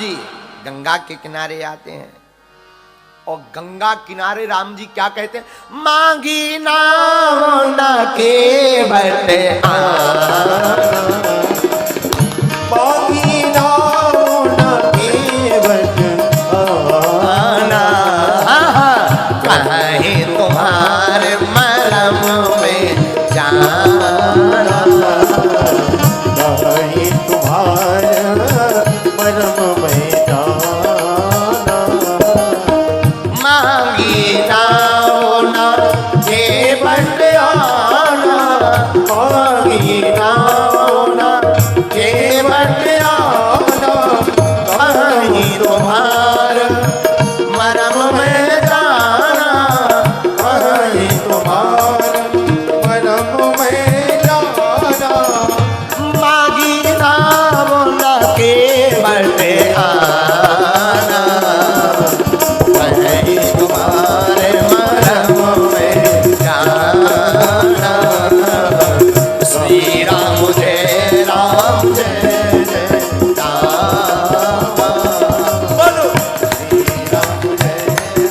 जी गंगा के किनारे आते हैं और गंगा किनारे राम जी क्या कहते हैं, मांगी नाव न के बटे मांगी नाव न के बटे आना, कहीं तुम्हारे मरम में जाना, कहीं तुम्हारे मरम में जाना, मांगी नाव न के बटे आना, मांगी नाव न के बटे आना, कहीं तुम्हारे मरम में जाना, कहीं तुम्हारे मरम में जाना, मांगी नाव न के बटे आना, कहीं तुम्हारे मरम में जाना, श्री राम जय राम जय जय राम, बोलो श्री राम जय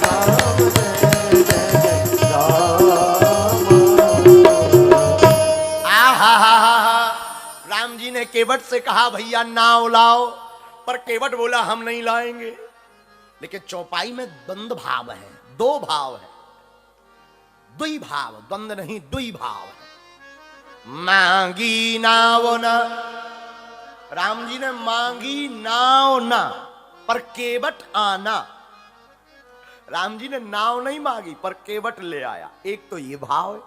राम जय जय राम। राम जी ने केवट से कहा भैया नाव लाओ, पर केवट बोला हम नहीं लाएंगे। लेकिन चौपाई में द्वंद्व भाव है, दो भाव है, दुई भाव, द्वंद्व नहीं दुई भाव है। मांगी नाव न, राम जी ने मांगी नाव न, पर केवट आना। राम जी ने नाव नहीं मांगी पर केवट ले आया। एक तो ये भाव है,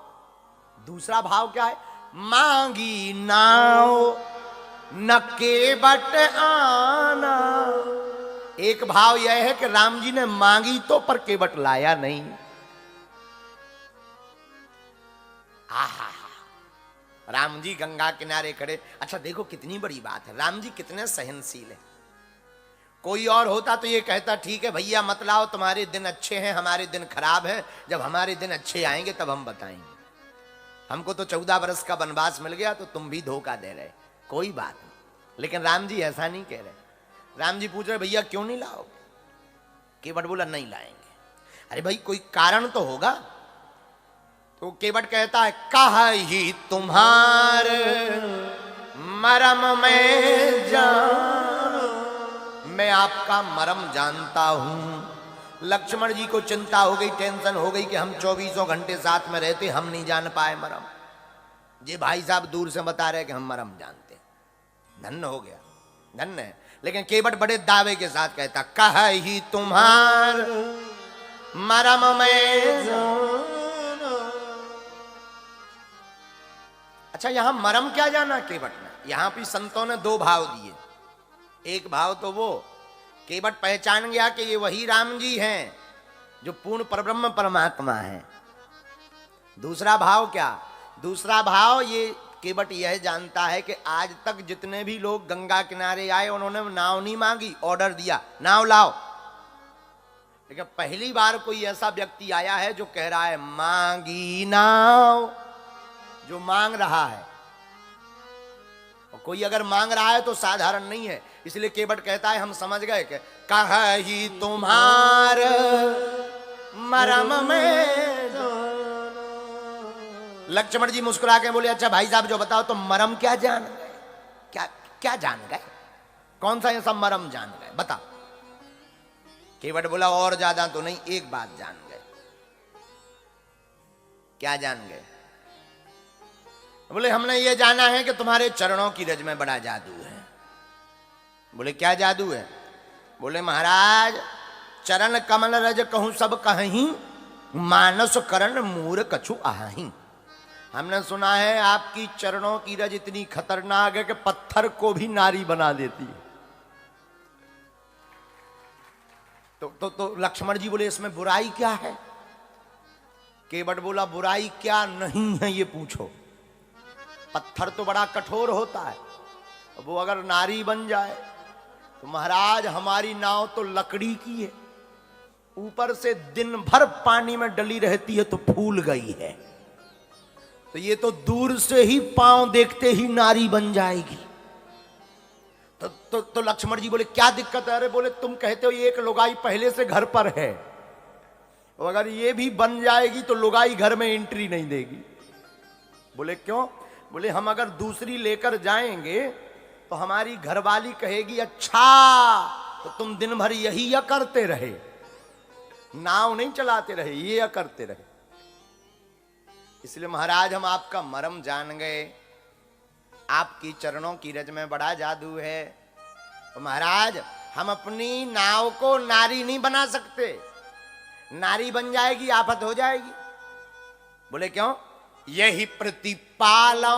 दूसरा भाव क्या है, मांगी नाव न केवट आना। एक भाव यह है कि राम जी ने मांगी तो पर केवट लाया नहीं। आहा, राम जी गंगा किनारे खड़े। अच्छा देखो कितनी बड़ी बात है, राम जी कितने सहनशील है। कोई और होता तो ये कहता ठीक है भैया मत लाओ, तुम्हारे दिन अच्छे हैं हमारे दिन खराब हैं, जब हमारे दिन अच्छे आएंगे तब हम बताएंगे। हमको तो 14 वर्ष का वनवास मिल गया तो तुम भी धोखा दे रहे, कोई बात नहीं। लेकिन राम जी ऐसा नहीं कह रहे। राम जी पूछ रहे भैया क्यों नहीं लाओ? केवट बोला नहीं लाएंगे। अरे भाई कोई कारण तो होगा। तो केवट कहता है कहा ही तुम्हारे मरम में जान, मैं आपका मरम जानता हूं। लक्ष्मण जी को चिंता हो गई, टेंशन हो गई कि हम 24 घंटे साथ में रहते, हम नहीं जान पाए मरम। ये भाई साहब दूर से बता रहे कि हम मरम जानते। धन्य हो गया, धन्य है। लेकिन केवट बड़े दावे के साथ कहता कह ही तुम्हार मरम में जान। अच्छा यहां मरम क्या जाना केवट ने? यहां भी संतों ने दो भाव दिए। एक भाव तो वो केवट पहचान गया कि ये वही राम जी हैं जो पूर्ण परब्रह्म परमात्मा हैं। दूसरा भाव क्या? दूसरा भाव ये केवट यह जानता है कि आज तक जितने भी लोग गंगा किनारे आए उन्होंने नाव नहीं मांगी, ऑर्डर दिया नाव लाओ। लेकिन पहली बार कोई ऐसा व्यक्ति आया है जो कह रहा है मांगी नाव, जो मांग रहा है। और कोई अगर मांग रहा है तो साधारण नहीं है। इसलिए केवट कहता है हम समझ गए कि कह ही तुम्हार मरम में जान। लक्ष्मण जी मुस्कुरा के बोले अच्छा भाई साहब जो बताओ तो मरम क्या जान गए? क्या क्या जान गए? कौन सा ऐसा मरम जान गए बता? केवट बोला और ज्यादा तो नहीं, एक बात जान गए। क्या जान गए? बोले हमने ये जाना है कि तुम्हारे चरणों की रज में बड़ा जादू है। बोले क्या जादू है? बोले महाराज चरण कमल रज कहूं सब कहीं, मानस करण मूर कछु आही। हमने सुना है आपकी चरणों की रज इतनी खतरनाक है कि पत्थर को भी नारी बना देती है। तो लक्ष्मण जी बोले इसमें बुराई क्या है? केवट बोला बुराई क्या नहीं है ये पूछो। पत्थर तो बड़ा कठोर होता है, वो अगर नारी बन जाए तो महाराज हमारी नाव तो लकड़ी की है, ऊपर से दिन भर पानी में डली रहती है तो फूल गई है। तो ये तो दूर से ही पांव देखते ही नारी बन जाएगी। तो लक्ष्मण जी बोले क्या दिक्कत है? अरे बोले तुम कहते हो एक लुगाई पहले से घर पर है, और अगर ये भी बन जाएगी तो लुगाई घर में एंट्री नहीं देगी। बोले क्यों? बोले हम अगर दूसरी लेकर जाएंगे तो हमारी घरवाली कहेगी अच्छा तो तुम दिन भर यही या करते रहे, नाव नहीं चलाते रहे, ये या करते रहे। इसलिए महाराज हम आपका मर्म जान गए, आपकी चरणों की रज में बड़ा जादू है। तो महाराज हम अपनी नाव को नारी नहीं बना सकते, नारी बन जाएगी आफत हो जाएगी। बोले क्यों? यही प्रतिपालो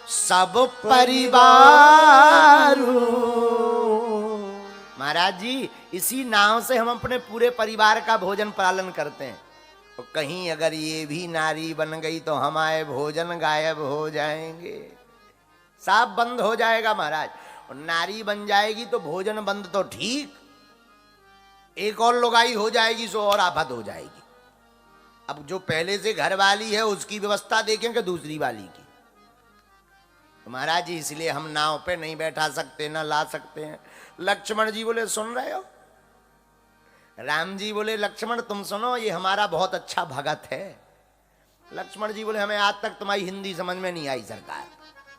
सब परिवार। महाराज जी इसी नाव से हम अपने पूरे परिवार का भोजन पालन करते हैं, तो कहीं अगर ये भी नारी बन गई तो हमारे भोजन गायब हो जाएंगे, साफ बंद हो जाएगा महाराज। और नारी बन जाएगी तो भोजन बंद तो ठीक, एक और लुगाई हो जाएगी सो और आफत हो जाएगी। अब जो पहले से घर वाली है उसकी व्यवस्था देखेंगे दूसरी वाली की। तो महाराज जी इसलिए हम नाव पे नहीं बैठा सकते, ना ला सकते हैं। लक्ष्मण जी बोले सुन रहे हो? राम जी बोले लक्ष्मण तुम सुनो, ये हमारा बहुत अच्छा भगत है। लक्ष्मण जी बोले हमें आज तक तुम्हारी हिंदी समझ में नहीं आई सरकार।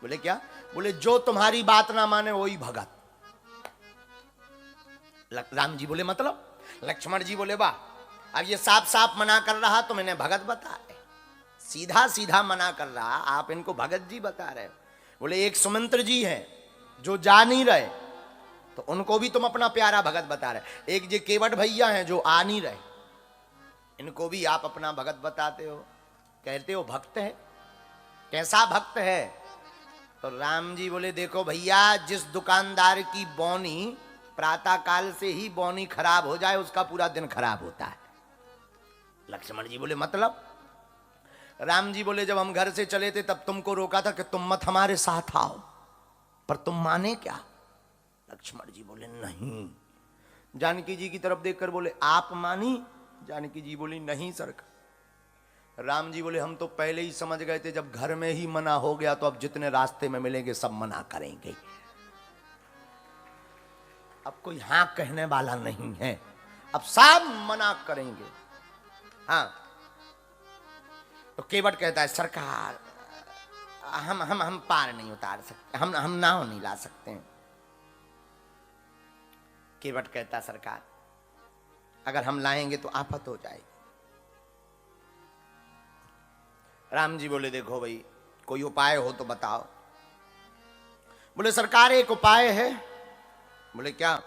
बोले क्या? बोले जो तुम्हारी बात ना माने वही भगत। राम जी बोले मतलब? लक्ष्मण जी बोले वाह, अब ये साफ साफ मना कर रहा तो मैंने भगत बताए, सीधा सीधा मना कर रहा, आप इनको भगत जी बता रहे हो। बोले एक सुमंत्र जी हैं जो जा नहीं रहे, तो उनको भी तुम अपना प्यारा भगत बता रहे। एक जो केवट भैया हैं जो आ नहीं रहे, इनको भी आप अपना भगत बताते हो, कहते हो भक्त है। कैसा भक्त है? तो राम जी बोले देखो भैया, जिस दुकानदार की बौनी प्रातः काल से ही बौनी खराब हो जाए उसका पूरा दिन खराब होता है। लक्ष्मण जी बोले मतलब? राम जी बोले जब हम घर से चले थे तब तुमको रोका था कि तुम मत हमारे साथ आओ, पर तुम माने क्या? लक्ष्मण जी बोले नहीं। जानकी जी की तरफ देखकर बोले आप मानी? जानकी जी बोली नहीं सरकार। राम जी बोले हम तो पहले ही समझ गए थे, जब घर में ही मना हो गया तो अब जितने रास्ते में मिलेंगे सब मना करेंगे, अब कोई हाँ कहने वाला नहीं है, अब सब मना करेंगे। हाँ तो केवट कहता है सरकार हम पार नहीं उतार सकते, हम नाव नहीं ला सकते हैं। केवट कहता सरकार अगर हम लाएंगे तो आफत हो जाएगी। राम जी बोले देखो भाई कोई उपाय हो तो बताओ। बोले सरकार एक उपाय है। बोले क्या?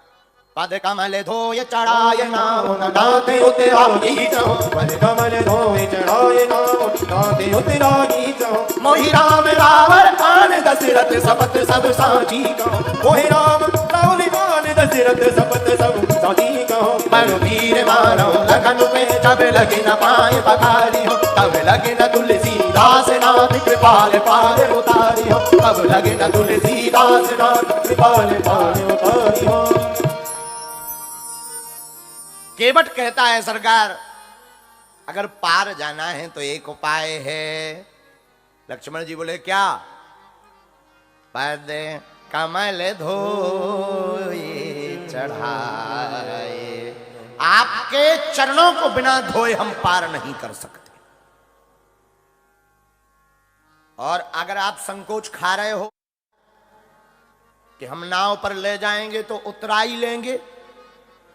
पद कमल धोय चढ़ाए नाव नदाते उतराई जाओ, पद कमल धोए चढ़ाए नाव नदाते उतराई जाओ। मोहि राम रावण कान दशरथ सपत सब साची कहो मोहि राम रावण कान दशरथ सपत सब साची कहो। बड़ वीर मानो लगन पे जब लगे न पाए पखारी हो, तब लगे न तुलसीदास नाथ कृपाल पार उतारी हो, तब लगे न तुलसीदास नाथ कृपाल पार उतारी हो। केवट कहता है सरकार अगर पार जाना है तो एक उपाय है। लक्ष्मण जी बोले क्या? पद कमल धोए चढ़ाए, आपके चरणों को बिना धोए हम पार नहीं कर सकते। और अगर आप संकोच खा रहे हो कि हम नाव पर ले जाएंगे तो उतराई लेंगे,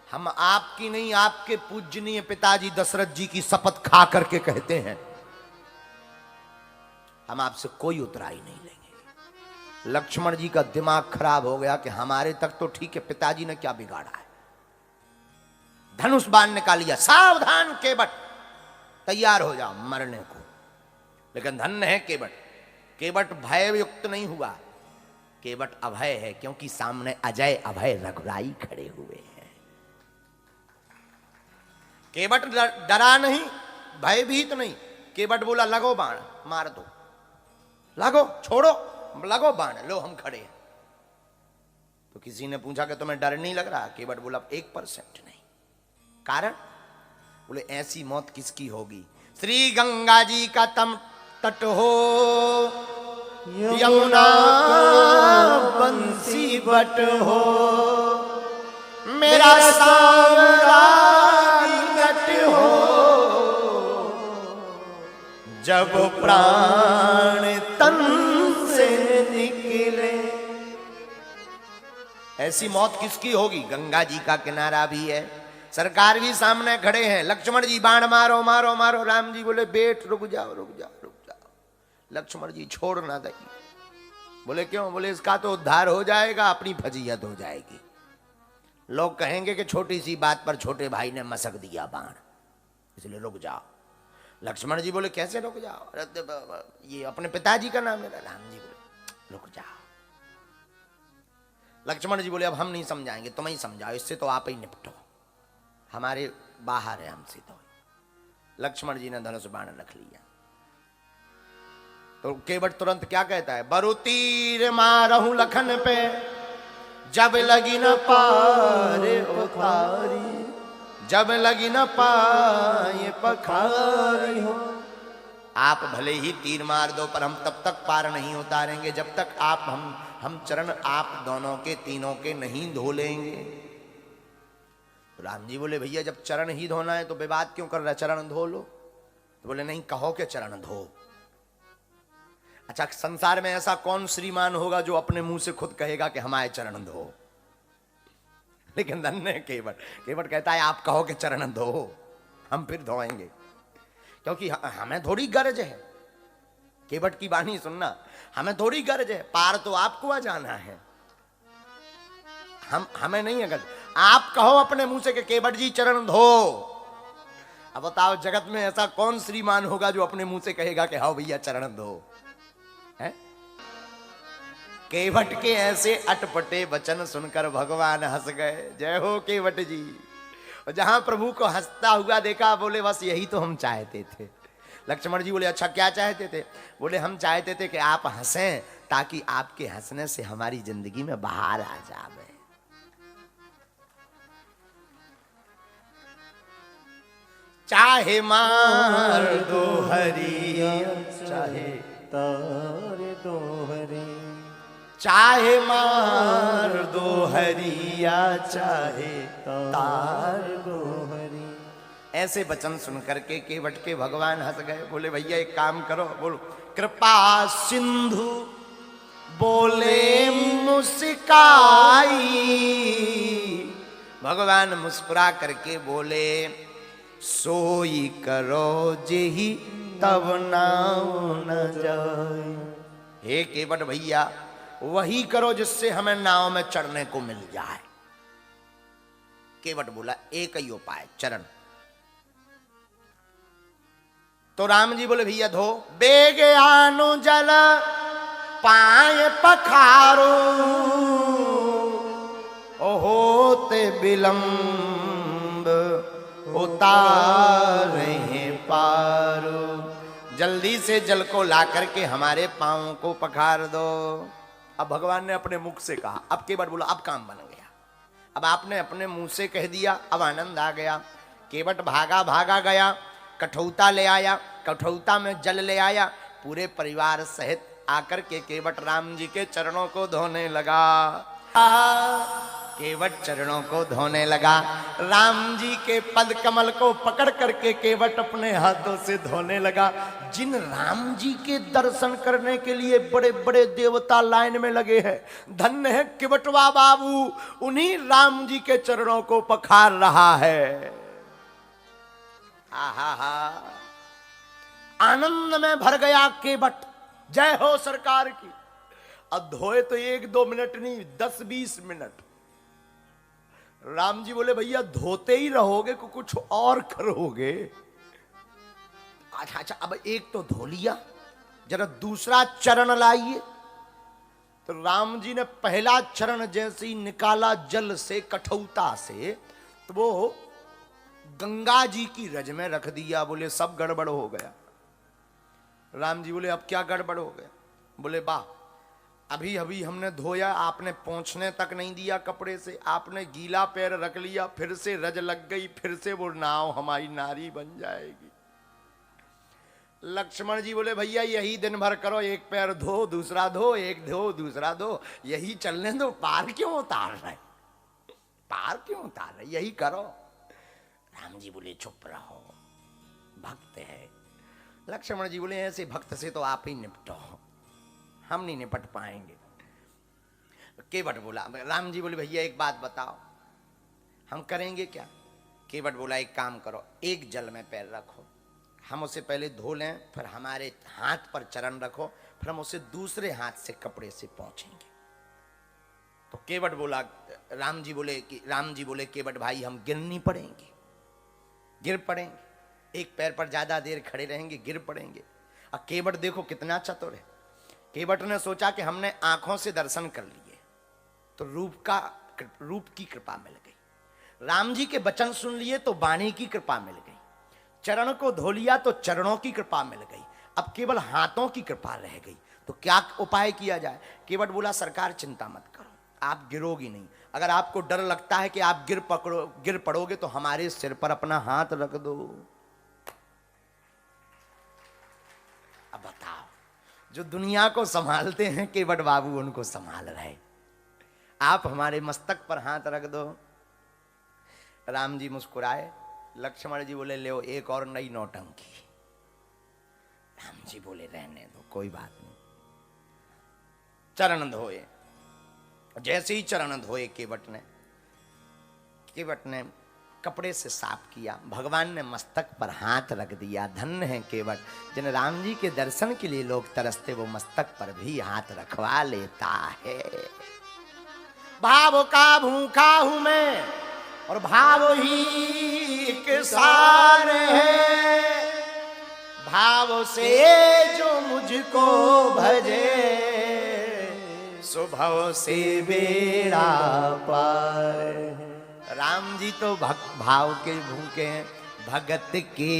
हम आपकी नहीं आपके पूजनीय पिताजी दशरथ जी की शपथ खा करके कहते हैं हम आपसे कोई उतराई नहीं लेंगे। लक्ष्मण जी का दिमाग खराब हो गया कि हमारे तक तो ठीक है, पिताजी ने क्या बिगाड़ा है। धनुष बाण निकाल लिया, सावधान केवट तैयार हो जाओ मरने को। लेकिन धन्य है केवट, केवट भय युक्त नहीं हुआ, केवट अभय है, क्योंकि सामने अजय अभय रघुराई खड़े हुए हैं। केवट डरा नहीं, भयभीत नहीं। केवट बोला लगो बाण, मार दो, लगो, छोड़ो, लगो बाण, लो हम खड़े हैं। तो किसी ने पूछा कि तुम्हें डर नहीं लग रहा? केवट बोला 1% नहीं। कारण? बोले ऐसी मौत किसकी होगी? श्री गंगा जी का तट हो, यमुना बंसी बट हो, मेरा सांवरा निकट हो, जब प्राण तन से निकले। ऐसी मौत किसकी होगी? गंगा जी का किनारा भी है, सरकार भी सामने खड़े हैं। लक्ष्मण जी बाण मारो मारो मारो, राम जी बोले बेट रुक जाओ रुक जाओ रुक जाओ। लक्ष्मण जी छोड़ ना दे। बोले क्यों? बोले इसका तो उद्धार हो जाएगा, अपनी फजीयत हो जाएगी। लोग कहेंगे कि छोटी सी बात पर छोटे भाई ने मसक दिया बाण, इसलिए रुक जाओ। लक्ष्मण जी बोले कैसे रुक जाओ? ये अपने पिताजी का नाम है। राम जी बोले रुक जाओ। लक्ष्मण जी बोले अब हम नहीं समझाएंगे, तुम ही समझाओ, इससे तो आप ही निपटो, हमारे बाहर है हमसे तो। लक्ष्मण जी ने धनुष बाण रख लिया तो केवट तुरंत क्या कहता है? बरु तीर मारहूं लखन पे, जब लगी न पारे पखारी, जब लगी न पाए पखारी हो। आप भले ही तीर मार दो पर हम तब तक पार नहीं उतारेंगे जब तक आप हम चरण आप दोनों के तीनों के नहीं धो लेंगे। तो राम जी बोले भैया जब चरण ही धोना है तो विवाद क्यों कर रहा है, चरण धो लो। तो बोले नहीं, कहो कि चरण धो। अच्छा, संसार में ऐसा कौन श्रीमान होगा जो अपने मुंह से खुद कहेगा कि हमारे चरण धो? लेकिन धन्य केवट, केवट कहता है आप कहो कि चरण धो, हम फिर धोएंगे, क्योंकि हमें थोड़ी गरज है। केवट की वाणी सुनना, हमें थोड़ी गरज है, पार तो आपको आ जाना है, हमें नहीं है गरज। आप कहो अपने मुंह से कि केवट जी चरण धो। अब बताओ जगत में ऐसा कौन श्रीमान होगा जो अपने मुंह से कहेगा कि हाँ भैया चरण धो है? केवट के ऐसे अटपटे वचन सुनकर भगवान हंस गए। जय हो केवट जी। और जहां प्रभु को हंसता हुआ देखा बोले बस यही तो हम चाहते थे। लक्ष्मण जी बोले अच्छा क्या चाहते थे? बोले हम चाहते थे कि आप हंसें ताकि आपके हंसने से हमारी जिंदगी में बहार आ जाए। चाहे मार दो हरिया चाहे तार दो हरी, चाहे मार दो हरिया चाहे तार दो हरी। ऐसे वचन सुन करके केवट के भगवान हंस गए। बोले भैया एक काम करो, बोलो कृपा सिंधु बोले मुस्काई। भगवान मुस्कुरा करके बोले सोई करो जेहि तब नाव न जाए। हे केवट भैया वही करो जिससे हमें नाव में चढ़ने को मिल जाए। केवट बोला एक ही उपाय, चरण। तो राम जी बोले भैया धो। बेग आनु जल पाए पखारो, होते विलंब उतारे पारो। जल्दी से जल को ला करके हमारे पांवों को पखार दो। अब भगवान ने अपने मुख से कहा। अब केवट बोला अब काम बन गया। अब आपने अपने मुंह से कह दिया, अब आनंद आ गया। केवट भागा भागा गया, कठौता ले आया, कठौता में जल ले आया, पूरे परिवार सहित आकर के केवट राम जी के चरणों को धोने लगा। केवट चरणों को धोने लगा। राम जी के पद कमल को पकड़ करके केवट अपने हाथों से धोने लगा। जिन राम जी के दर्शन करने के लिए बड़े बड़े देवता लाइन में लगे हैं, धन्य है केवटवा बाबू, उन्हीं राम जी के चरणों को पखार रहा है। आहा, आनंद में भर गया केवट। जय हो सरकार की। अब धोए तो 1-2 मिनट नहीं, 10-20 मिनट। राम जी बोले भैया धोते ही रहोगे कि कुछ और करोगे? अच्छा, अब एक तो धो लिया, जरा दूसरा चरण लाइए। तो राम जी ने पहला चरण जैसे ही निकाला जल से, कठौता से, तो वो गंगा जी की रज में रख दिया। बोले सब गड़बड़ हो गया। राम जी बोले अब क्या गड़बड़ हो गया? बोले वाह, अभी अभी हमने धोया, आपने पोंछने तक नहीं दिया कपड़े से, आपने गीला पैर रख लिया, फिर से रज लग गई, फिर से वो नाव हमारी नारी बन जाएगी। लक्ष्मण जी बोले भैया यही दिन भर करो, एक पैर धो दूसरा धो, एक धो दूसरा धो, यही चलने दो, पार क्यों उतार रहे, पार क्यों उतार रहे, यही करो। राम जी बोले चुप रहो, भक्त है। लक्ष्मण जी बोले ऐसे भक्त से तो आप ही निपटो, हम नहीं निपट पाएंगे। केवट बोला, राम जी बोले भैया एक बात बताओ, हम करेंगे क्या? केवट बोला एक काम करो, एक जल में पैर रखो, हम उसे पहले धो लें, फिर हमारे हाथ पर चरण रखो, फिर हम उसे दूसरे हाथ से कपड़े से पोंछेंगे। तो केवट बोला, राम जी बोले केवट भाई हम गिर नहीं पड़ेंगे, गिर पड़ेंगे, एक पैर पर ज्यादा देर खड़े रहेंगे गिर पड़ेंगे। और केवट देखो कितना चतुर है, केवट ने सोचा कि हमने आंखों से दर्शन कर लिए तो रूप की कृपा मिल गई, राम जी के वचन सुन लिए तो वाणी की कृपा मिल गई, चरण को धो लिया तो चरणों की कृपा मिल गई, अब केवल हाथों की कृपा रह गई। तो क्या उपाय किया जाए? केवट बोला सरकार चिंता मत करो, आप गिरोगी नहीं, अगर आपको डर लगता है कि आप गिर पड़ोगे तो हमारे सिर पर अपना हाथ रख दो। अब बताओ, जो दुनिया को संभालते हैं केवट बाबू उनको संभाल रहे, आप हमारे मस्तक पर हाथ रख दो। राम जी मुस्कुराए, लक्ष्मण जी बोले ले एक और नई नौटंकी। राम जी बोले रहने दो, कोई बात नहीं। चरण धोए, जैसे ही चरण धोए केवट ने कपड़े से साफ किया, भगवान ने मस्तक पर हाथ रख दिया। धन्य है केवट, जिन राम जी के दर्शन के लिए लोग तरसते वो मस्तक पर भी हाथ रखवा लेता है। भाव का भूखा हूं मैं और भाव ही एक सार है, भाव से जो मुझको भजे स्वभाव से बेड़ा पार है। राम जी तो भाव के भूखे हैं, भगत के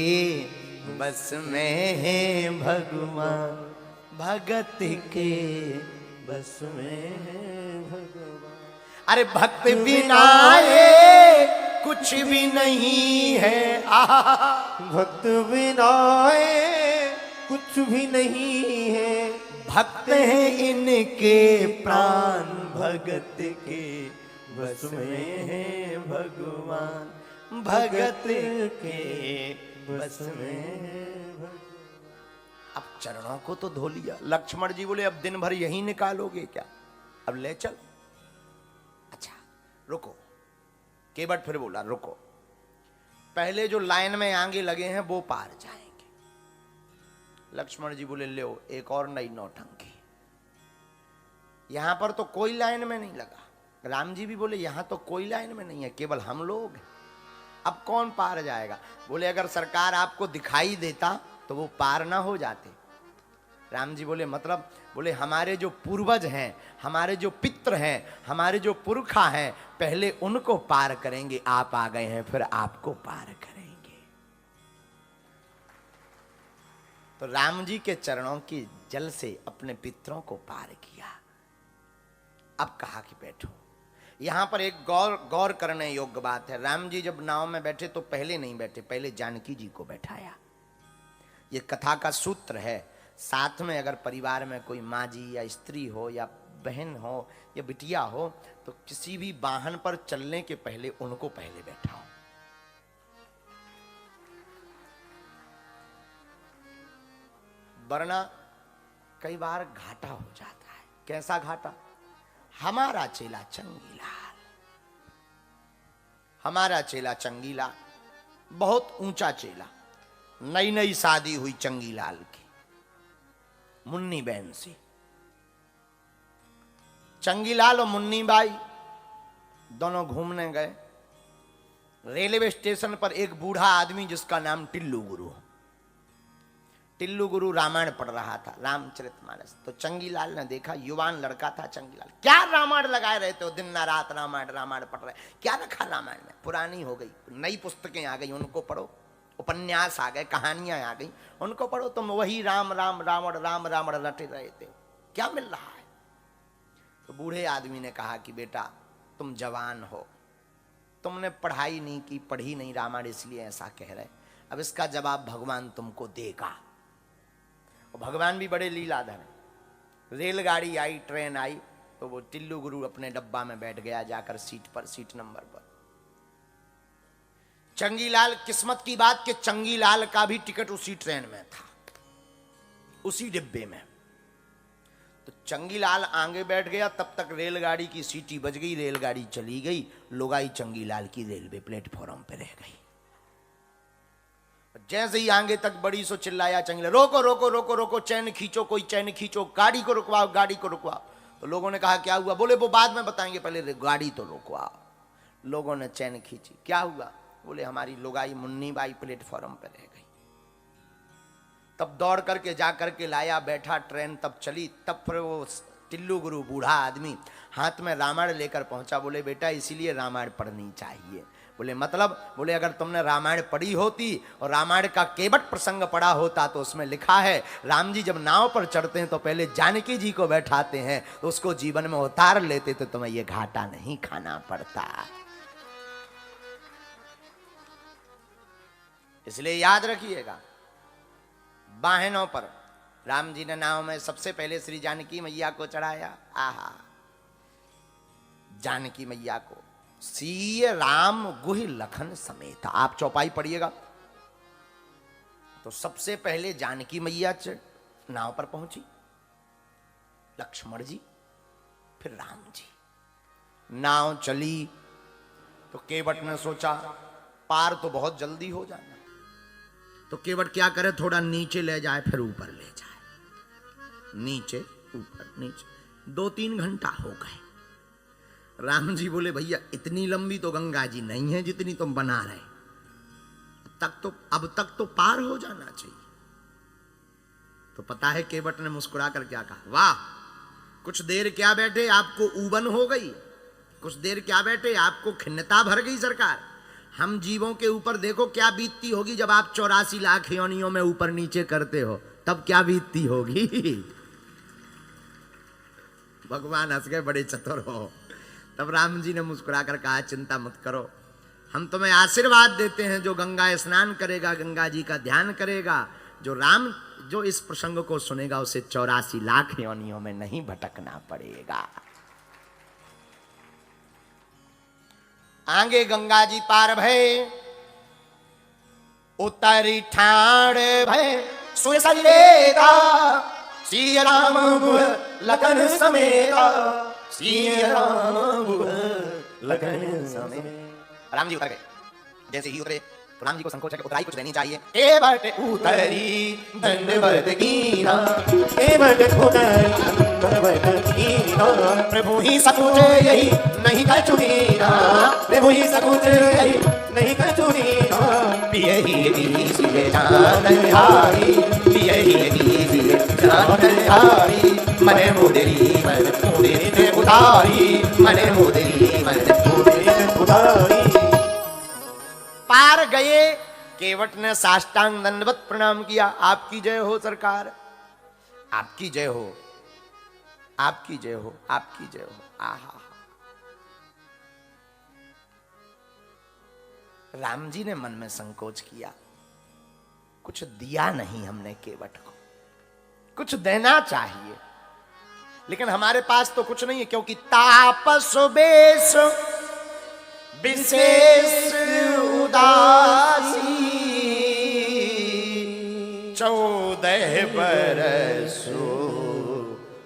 बस में है भगवान, भगत के बस में है भगवान। अरे भक्त बिना ये कुछ भी नहीं है, भक्त बिना कुछ भी नहीं है, भक्त हैं इनके प्राण, भगत के बस में है भगवान, भगत के बस में है भगवान। अब चरणों को तो धो लिया, लक्ष्मण जी बोले अब दिन भर यही निकालोगे क्या, अब ले चल। अच्छा रुको, केवट फिर बोला रुको, पहले जो लाइन में आगे लगे हैं वो पार जाएंगे। लक्ष्मण जी बोले ले एक और नई नौटंकी, यहां पर तो कोई लाइन में नहीं लगा। राम जी भी बोले यहां तो कोई लाइन में नहीं है, केवल हम लोग हैं, अब कौन पार जाएगा? बोले अगर सरकार आपको दिखाई देता तो वो पार ना हो जाते। राम जी बोले मतलब? बोले हमारे जो पूर्वज हैं, हमारे जो पितृ हैं, हमारे जो पुरखा हैं, पहले उनको पार करेंगे, आप आ गए हैं फिर आपको पार करेंगे। तो राम जी के चरणों की जल से अपने पितरों को पार किया। अब कहा कि बैठो, यहां पर एक गौर करने योग्य बात है। राम जी जब नाव में बैठे तो पहले नहीं बैठे, पहले जानकी जी को बैठाया। ये कथा का सूत्र है। साथ में अगर परिवार में कोई माँ जी या स्त्री हो या बहन हो या बिटिया हो तो किसी भी वाहन पर चलने के पहले उनको पहले बैठाओ। वरना कई बार घाटा हो जाता है। कैसा घाटा? हमारा चेला चंगीलाल, हमारा चेला चंगीलाल बहुत ऊंचा चेला, नई नई शादी हुई चंगीलाल की मुन्नी बहन से। चंगीलाल और मुन्नी बाई दोनों घूमने गए। रेलवे स्टेशन पर एक बूढ़ा आदमी जिसका नाम टिल्लू गुरु रामायण पढ़ रहा था, रामचरितमानस। तो चंगीलाल ने देखा, युवान लड़का था चंगीलाल, क्या रामायण लगाए रहते हो, दिन ना रात रामायण पढ़ रहे, क्या रखा रामायण में? पुरानी हो गई, नई पुस्तकें आ गई, उनको पढ़ो। उपन्यास आ गए, कहानियां आ गई, उनको पढ़ो। तुम वही राम रावण रटे रहे थे, क्या मिल रहा है? तो बूढ़े आदमी ने कहा कि बेटा तुम जवान हो, तुमने पढ़ाई नहीं की, पढ़ी नहीं रामायण, इसलिए ऐसा कह रहे। अब इसका जवाब भगवान तुमको देगा। भगवान भी बड़े लीलाधर हैं। रेलगाड़ी आई, ट्रेन आई, तो वो टिल्लू गुरु अपने डब्बा में बैठ गया जाकर सीट पर, सीट नंबर पर। चंगीलाल, किस्मत की बात कि चंगीलाल का भी टिकट उसी ट्रेन में था, उसी डिब्बे में। तो चंगीलाल आगे बैठ गया, तब तक रेलगाड़ी की सीटी बज गई, रेलगाड़ी चली गई, लुगाई चंगीलाल की रेलवे प्लेटफॉर्म पे रह गई। जैसे ही आगे तक बड़ी सो चिल्लाया चंगीलाल, रोको रोको रोको रोको, चैन खींचो, कोई चैन खींचो, गाड़ी को रुकवाओ, गाड़ी को रुकवाओ। तो लोगों ने कहा क्या हुआ? बोले वो बाद में बताएंगे, पहले गाड़ी तो रुकवाओ। लोगों ने चैन खींची, क्या हुआ? बोले हमारी लुगाई मुन्नी बाई प्लेटफॉर्म पे रह गई। तब दौड़ करके जा करके लाया, बैठा ट्रेन, तब चली। तब फिर वो टिल्लू गुरु बूढ़ा आदमी हाथ में रामायण लेकर पहुंचा। बोले बेटा इसीलिए रामायण पढ़नी चाहिए। बोले मतलब? बोले अगर तुमने रामायण पढ़ी होती और रामायण का केवट प्रसंग पढ़ा होता तो उसमें लिखा है राम जी जब नाव पर चढ़ते हैं तो पहले जानकी जी को बैठाते हैं, तो उसको जीवन में उतार लेते तो तुम्हें ये घाटा नहीं खाना पड़ता। इसलिए याद रखिएगा, वाहनों पर राम जी ने नाव में सबसे पहले श्री जानकी मैया को चढ़ाया। आहा, जानकी मैया को सीय राम गुहि लखन समेत। आप चौपाई पढ़िएगा तो सबसे पहले जानकी मैया नाव पर पहुंची, लक्ष्मण जी, फिर राम जी। नाव चली तो केवट ने सोचा पार तो बहुत जल्दी हो जाना, तो केवट क्या करे, थोड़ा नीचे ले जाए फिर ऊपर ले जाए, नीचे ऊपर नीचे। 2-3 घंटा हो गए। राम जी बोले भैया इतनी लंबी तो गंगा जी नहीं है जितनी तुम बना रहे, अब तक तो पार हो जाना चाहिए। तो पता है केवट ने मुस्कुरा कर क्या कहा? वाह, कुछ देर क्या बैठे, आपको ऊबन हो गई, कुछ देर क्या बैठे, आपको खिन्नता भर गई सरकार। हम जीवों के ऊपर देखो क्या बीतती होगी जब आप 84 लाख योनियों में ऊपर नीचे करते हो, तब क्या बीतती होगी। भगवान हंस गए, बड़े चतुर हो। तब राम जी ने मुस्कुरा कर कहा चिंता मत करो, हम तुम्हें आशीर्वाद देते हैं, जो गंगा स्नान करेगा, गंगा जी का ध्यान करेगा, जो इस प्रसंग को सुनेगा उसे 84 लाख योनियों में नहीं भटकना पड़ेगा। आगे गंगा जी पार भय, उत्तरी ठाण भय, सुसलेता सिय राम लखन समेता, सिय राम लखन समेत। राम जी उतर गए। जैसे ही उतरे तो राम जी को संकोच है कि उतराई कुछ देनी चाहिए। केवट उतरी दंडवत कीना, केवट उतरी दंडवत कीना, प्रभु ही सपूत यही नहीं कछु हीना, प्रभु ही सपूत यही नहीं कछु हीना, पिय ही दीजिए जानन हारी, पिय ही दीजिए जानन हारी, मने मुदरी मन मुदरी उतारी, मने मुदरी मन मुदरी उतारी। पार गए। केवट ने साष्टांग दंडवत प्रणाम किया। आपकी जय हो सरकार, आपकी जय हो, आपकी जय हो, आपकी जय हो। आहा, राम जी ने मन में संकोच किया, कुछ दिया नहीं हमने केवट को, कुछ देना चाहिए, लेकिन हमारे पास तो कुछ नहीं है, क्योंकि तापस बेश विशेष उदासी, 14 बरसो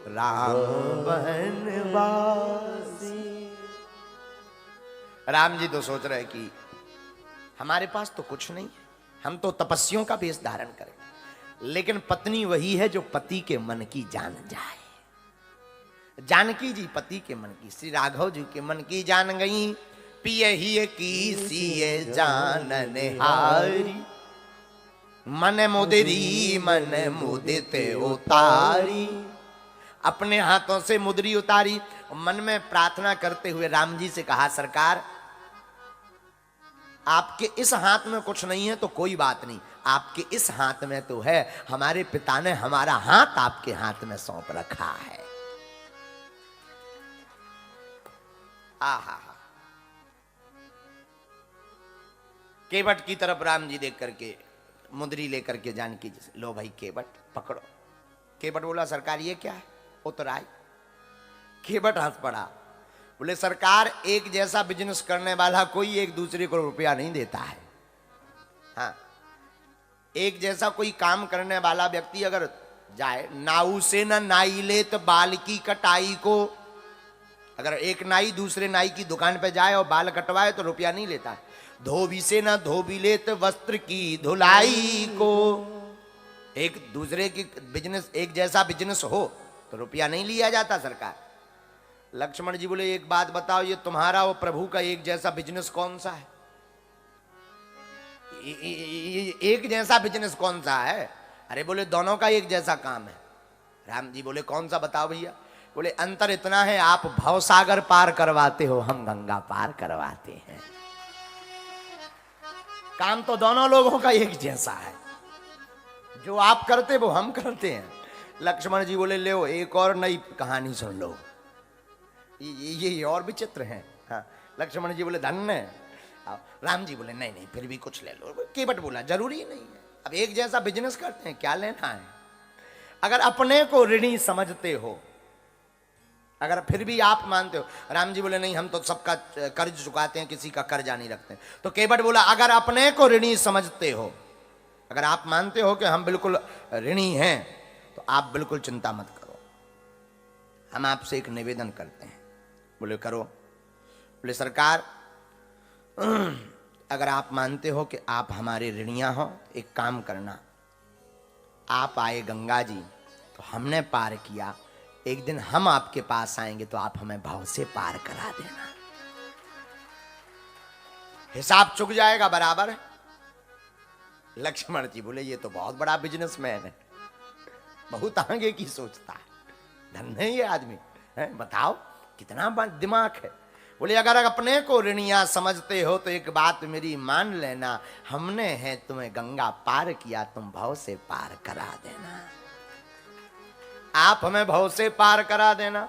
राम वनवासी। राम जी तो सोच रहे कि हमारे पास तो कुछ नहीं है, हम तो तपस्वियों का वेश धारण करें, लेकिन पत्नी वही है जो पति के मन की जान जाए। जानकी जी पति के मन की, श्री राघव जी के मन की जान गई। पिय ही की सिए जानन हारी, मन मुदरी मन मुदित उतारी। अपने हाथों से मुदरी उतारी, मन में प्रार्थना करते हुए राम जी से कहा सरकार आपके इस हाथ में कुछ नहीं है तो कोई बात नहीं, आपके इस हाथ में तो है, हमारे पिता ने हमारा हाथ आपके हाथ में सौंप रखा है। आहा, केवट की तरफ राम जी देख करके मुद्री लेकर के जानकी जी से, लो भाई केवट पकड़ो। केवट बोला सरकार ये क्या है, उतराई। केवट हंस पड़ा, बोले सरकार एक जैसा बिजनेस करने वाला कोई एक दूसरे को रुपया नहीं देता है। हाँ, एक जैसा कोई काम करने वाला व्यक्ति अगर जाए, नाऊ से न नाई लेत बाल की कटाई को, अगर एक नाई दूसरे नाई की दुकान पे जाए और बाल कटवाए तो रुपया नहीं लेता है। धोबी से न धोबी लेत वस्त्र की धुलाई को, एक दूसरे की बिजनेस, एक जैसा बिजनेस हो तो रुपया नहीं लिया जाता सरकार। लक्ष्मण जी बोले एक बात बताओ, ये तुम्हारा और प्रभु का एक जैसा बिजनेस कौन सा है? एक जैसा बिजनेस कौन सा है? अरे बोले दोनों का एक जैसा काम है। राम जी बोले कौन सा बताओ भैया? बोले अंतर इतना है, आप भवसागर पार करवाते हो, हम गंगा पार करवाते हैं। काम तो दोनों लोगों का एक जैसा है, जो आप करते वो हम करते हैं। लक्ष्मण जी बोले ले एक और नई कहानी सुन लो, ये और विचित्र है। हाँ, लक्ष्मण जी बोले धन्य। राम जी बोले नहीं नहीं फिर भी कुछ ले लो। केवट बोला जरूरी नहीं है, अब एक जैसा बिजनेस करते हैं, क्या लेना है? अगर अपने को ऋणी समझते हो, अगर फिर भी आप मानते हो। राम जी बोले नहीं हम तो सबका कर्ज चुकाते हैं, किसी का कर्जा नहीं रखते। तो केवट बोला अगर अपने को ऋणी समझते हो, अगर आप मानते हो कि हम बिल्कुल ऋणी हैं, तो आप बिल्कुल चिंता मत करो, हम आपसे एक निवेदन करते हैं। बोले करो। बोले सरकार अगर आप मानते हो कि आप हमारे ऋणिया हो, एक काम करना, आप आए गंगा जी तो हमने पार किया, एक दिन हम आपके पास आएंगे तो आप हमें भाव से पार करा देना, हिसाब चुक जाएगा बराबर है। लक्ष्मण जी बोले ये तो बहुत बड़ा बिजनेसमैन है, बहुत आगे की सोचता है, धन्य है ये आदमी है, बताओ कितना दिमाग है। बोले अगर अपने को ऋणिया समझते हो तो एक बात मेरी मान लेना, हमने है तुम्हें गंगा पार किया, तुम भाव से पार करा देना, आप हमें भाव से पार करा देना।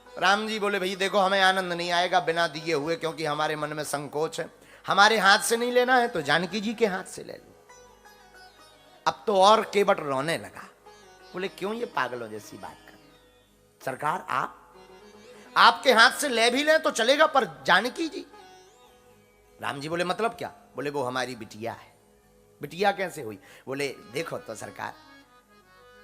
राम जी बोले भाई देखो हमें आनंद नहीं आएगा बिना दिए हुए, क्योंकि हमारे मन में संकोच है, हमारे हाथ से नहीं लेना है तो जानकी जी के हाथ से ले लो। अब तो और केवट रोने लगा, बोले क्यों ये पागलों जैसी बात कर, सरकार आपके हाथ से ले भी ले तो चलेगा, पर जानकी जी। राम जी बोले मतलब क्या? बोले वो हमारी बिटिया है। बिटिया कैसे हुई? बोले देखो तो सरकार,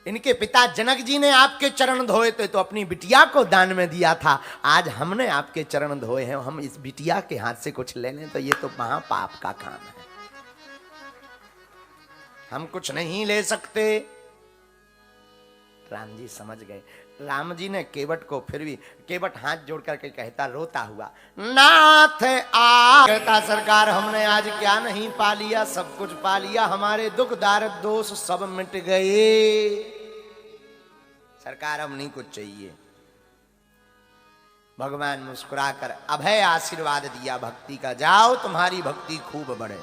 इनके पिता जनक जी ने आपके चरण धोए थे तो अपनी बिटिया को दान में दिया था, आज हमने आपके चरण धोए हैं, हम इस बिटिया के हाथ से कुछ ले लें तो ये तो महापाप का काम है, हम कुछ नहीं ले सकते। राम जी समझ गए। राम जी ने केवट को फिर भी, केवट हाथ जोड़ करके कहता रोता हुआ, नाथ आ, कहता सरकार हमने आज क्या नहीं पा लिया, सब कुछ पा लिया, हमारे दुख दारिद्र दोष सब मिट गए, सरकार अब नहीं कुछ चाहिए। भगवान मुस्कुराकर अभय आशीर्वाद दिया भक्ति का, जाओ तुम्हारी भक्ति खूब बढ़े।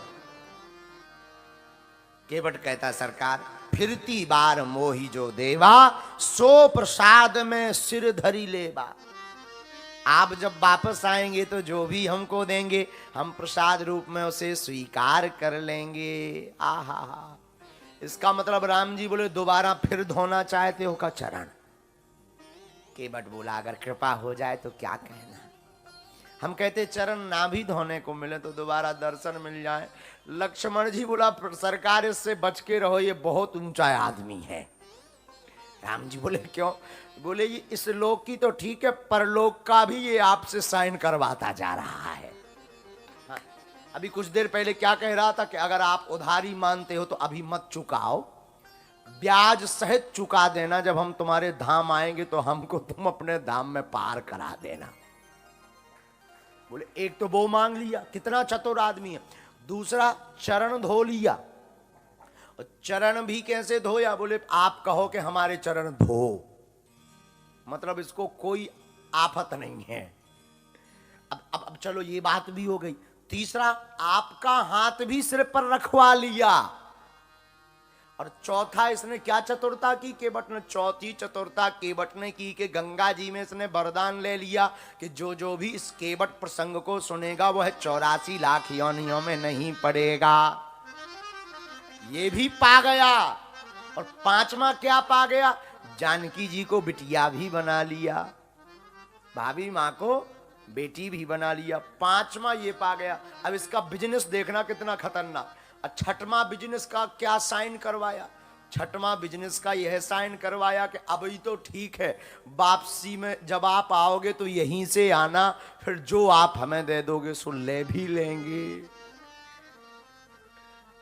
केवट कहता सरकार फिरती बार मोही जो देवा, सो प्रसाद में सिर धरी लेबा, आप जब वापस आएंगे तो जो भी हमको देंगे हम प्रसाद रूप में उसे स्वीकार कर लेंगे। आहा, इसका मतलब राम जी बोले दोबारा फिर धोना चाहते हो का चरण? केवट बोला अगर कृपा हो जाए तो क्या कहना, हम कहते चरण ना भी धोने को मिले तो दोबारा दर्शन मिल जाए। लक्ष्मण जी बोला सरकार इससे बच के रहो, ये बहुत ऊंचा आदमी है। राम जी बोले क्यों? बोले ये इस लोक की तो ठीक है, परलोक का भी ये आपसे साइन करवाता जा रहा है। हाँ, अभी कुछ देर पहले क्या कह रहा था कि अगर आप उधारी मानते हो तो अभी मत चुकाओ, ब्याज सहित चुका देना, जब हम तुम्हारे धाम आएंगे तो हमको तुम अपने धाम में पार करा देना। बोले एक तो वो मांग लिया, कितना चतुर आदमी है, दूसरा चरण धो लिया, और चरण भी कैसे धोया? बोले आप कहो कि हमारे चरण धो, मतलब इसको कोई आफत नहीं है। अब चलो ये बात भी हो गई। तीसरा आपका हाथ भी सिर पर रखवा लिया, और चौथा इसने क्या चतुरता की? केवट ने चौथी चतुरता केवट ने की कि गंगा जी में इसने वरदान ले लिया कि जो भी इस केवट प्रसंग को सुनेगा वह 84 लाख योनियों में नहीं पड़ेगा। ये भी पा गया। और पांचवा क्या पा गया, जानकी जी को बिटिया भी बना लिया, भाभी माँ को बेटी भी बना लिया। पांचवा ये पा गया। अब इसका बिजनेस देखना कितना खतरनाक। और छठवां बिजनेस का क्या साइन करवाया, छठवां बिजनेस का यह साइन करवाया कि अभी तो ठीक है, वापसी में जब आप आओगे तो यहीं से आना, फिर जो आप हमें दे दोगे सो ले भी लेंगे।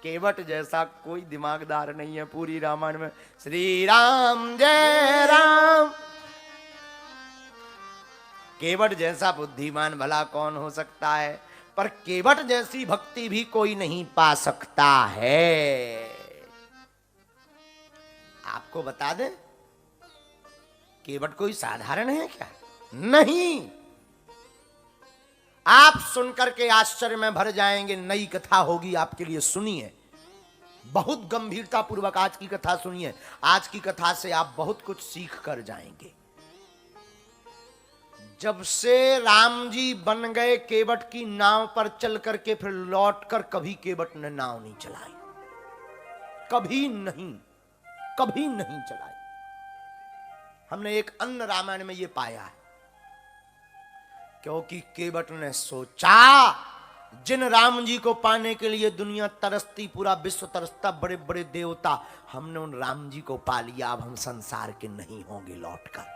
केवट जैसा कोई दिमागदार नहीं है पूरी रामायण में। श्री राम जय राम। केवट जैसा बुद्धिमान भला कौन हो सकता है, पर केवट जैसी भक्ति भी कोई नहीं पा सकता है। आपको बता दें, केवट कोई साधारण है क्या? नहीं। आप सुनकर के आश्चर्य में भर जाएंगे। नई कथा होगी आपके लिए, सुनिए, बहुत गंभीरता पूर्वक आज की कथा सुनिए। आज की कथा से आप बहुत कुछ सीख कर जाएंगे। जब से राम जी बन गए केवट की नाव पर चल करके, फिर लौटकर कभी केवट ने नाव नहीं चलाई, कभी नहीं, कभी नहीं चलाई। हमने एक अन्य रामायण में यह पाया है, क्योंकि केवट ने सोचा जिन राम जी को पाने के लिए दुनिया तरसती, पूरा विश्व तरसता, बड़े बड़े देवता, हमने उन राम जी को पा लिया, अब हम संसार के नहीं होंगे लौटकर।